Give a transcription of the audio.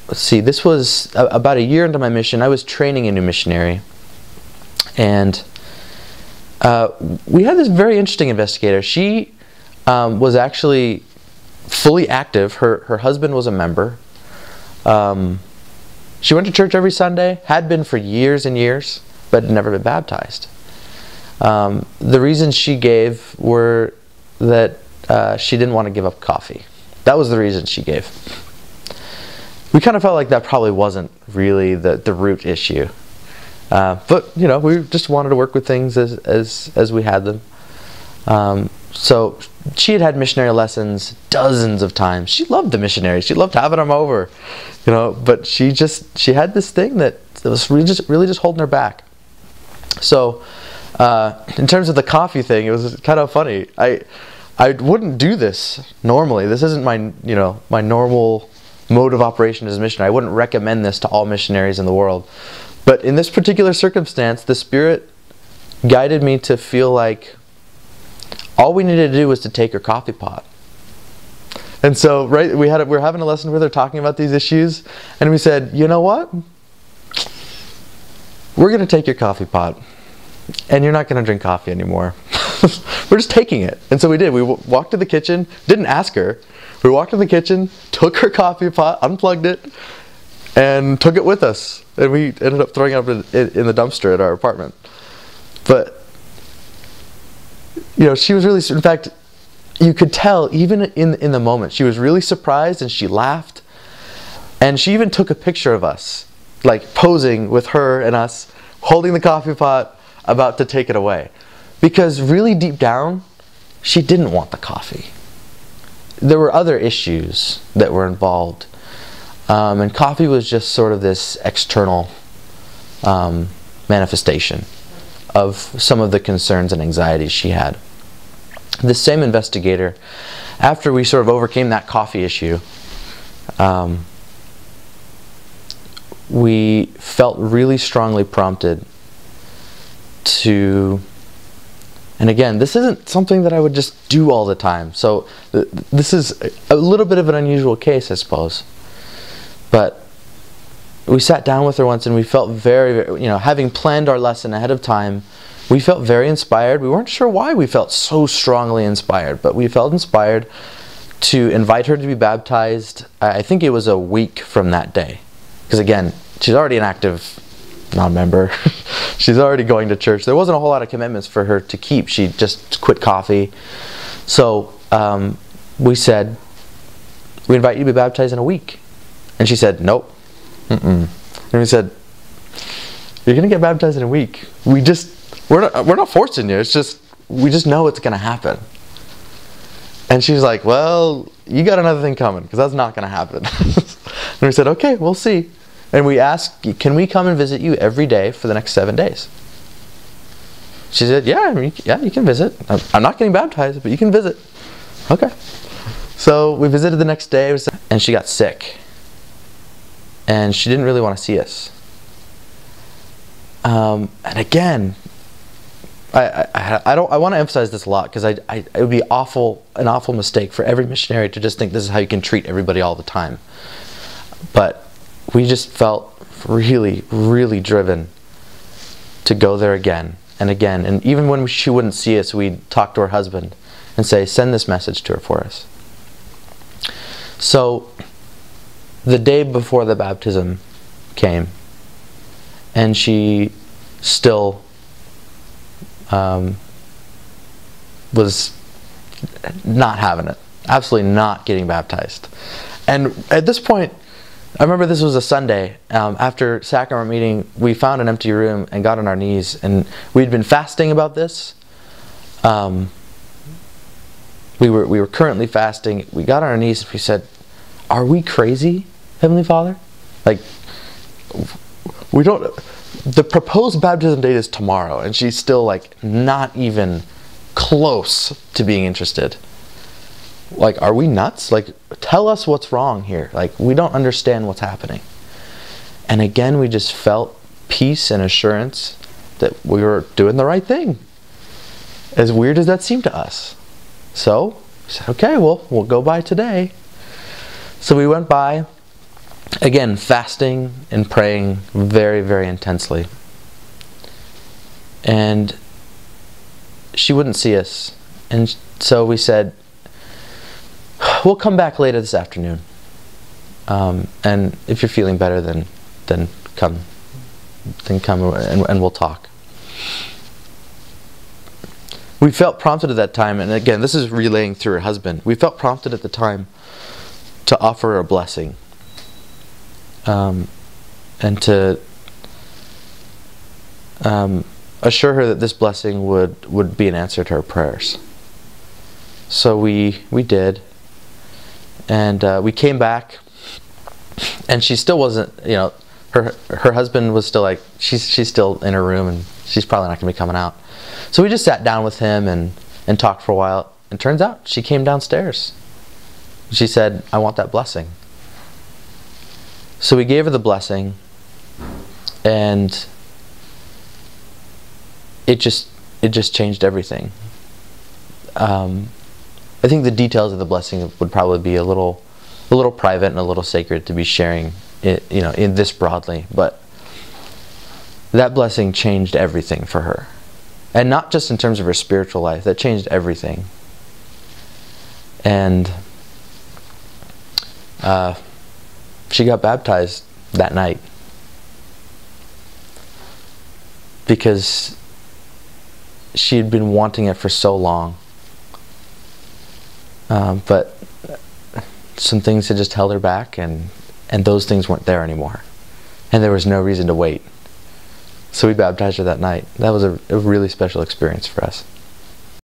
let's see, this was about a year into my mission. I was training a new missionary, and we had this very interesting investigator. She was actually fully active. Her husband was a member. She went to church every Sunday, had been for years and years, but had never been baptized. The reasons she gave were that she didn't want to give up coffee. That was the reason she gave. We kind of felt like that probably wasn't really the root issue. But, you know, we just wanted to work with things as we had them. So she had missionary lessons dozens of times. She loved the missionaries. She loved having them over, you know, but she had this thing that was really just holding her back. So in terms of the coffee thing, it was kind of funny. I wouldn't do this normally. This isn't my normal mode of operation as a missionary. I wouldn't recommend this to all missionaries in the world. But in this particular circumstance, the Spirit guided me to feel like all we needed to do was to take her coffee pot. And so, right, we were having a lesson with her talking about these issues, and we said, you know what? We're going to take your coffee pot, and you're not going to drink coffee anymore. We're just taking it. And so we did. We walked to the kitchen, didn't ask her. We walked to the kitchen, took her coffee pot, unplugged it, and took it with us. And we ended up throwing it up in the dumpster at our apartment. But, you know, she was really, in fact, you could tell even in the moment, she was really surprised and she laughed. And she even took a picture of us, like posing with her and us, holding the coffee pot, about to take it away. Because really deep down, she didn't want the coffee. There were other issues that were involved. And coffee was just sort of this external manifestation of some of the concerns and anxieties she had. This same investigator, after we sort of overcame that coffee issue, we felt really strongly prompted to, and again, this isn't something that I would just do all the time. So this is a little bit of an unusual case, I suppose. But we sat down with her once and we felt very, you know, having planned our lesson ahead of time, we felt very inspired. We weren't sure why we felt so strongly inspired, but we felt inspired to invite her to be baptized. I think it was a week from that day. Because again, she's already an active non-member. She's already going to church. There wasn't a whole lot of commitments for her to keep. She just quit coffee. So we said, we invite you to be baptized in a week. And she said, nope. And we said, you're going to get baptized in a week. We're not forcing you. It's just, we just know it's going to happen. And she's like, well, you got another thing coming, because that's not going to happen. And we said, okay, we'll see. And we asked, can we come and visit you every day for the next 7 days? She said, yeah, you can visit. I'm not getting baptized, but you can visit. Okay. So we visited the next day, and she got sick. And she didn't really want to see us. And again, I want to emphasize this a lot, because it would be an awful mistake for every missionary to just think this is how you can treat everybody all the time. But we just felt really, really driven to go there again and again. And even when she wouldn't see us, we'd talk to her husband and say, send this message to her for us. So the day before the baptism came, and she still was not having it, absolutely not getting baptized. And at this point, I remember this was a Sunday. After sacrament meeting, we found an empty room and got on our knees, and we'd been fasting about this. We were currently fasting. We got on our knees and we said, are we crazy, Heavenly Father? Like, we don't, the proposed baptism date is tomorrow, and she's still like not even close to being interested. Like, are we nuts? Like, tell us what's wrong here. Like, we don't understand what's happening. And again, we just felt peace and assurance that we were doing the right thing. As weird as that seemed to us. So, we said, okay, well, we'll go by today. So we went by, again, fasting and praying very, very intensely. And she wouldn't see us. And so we said, we'll come back later this afternoon. And if you're feeling better, then come and we'll talk. We felt prompted at that time, and again, this is relaying through her husband. We felt prompted at the time to offer her a blessing, and to assure her that this blessing would be an answer to her prayers. So we did, and we came back, and she still wasn't, her husband was still like, she's still in her room, and she's probably not going to be coming out. So we just sat down with him and talked for a while, and turns out she came downstairs. She said, I want that blessing. So we gave her the blessing, and it just changed everything. I think the details of the blessing would probably be a little private and a little sacred to be sharing it, in this broadly, but that blessing changed everything for her. And not just in terms of her spiritual life, that changed everything. And she got baptized that night, because she had been wanting it for so long. But some things had just held her back, and those things weren't there anymore. And there was no reason to wait. So we baptized her that night. That was a really special experience for us.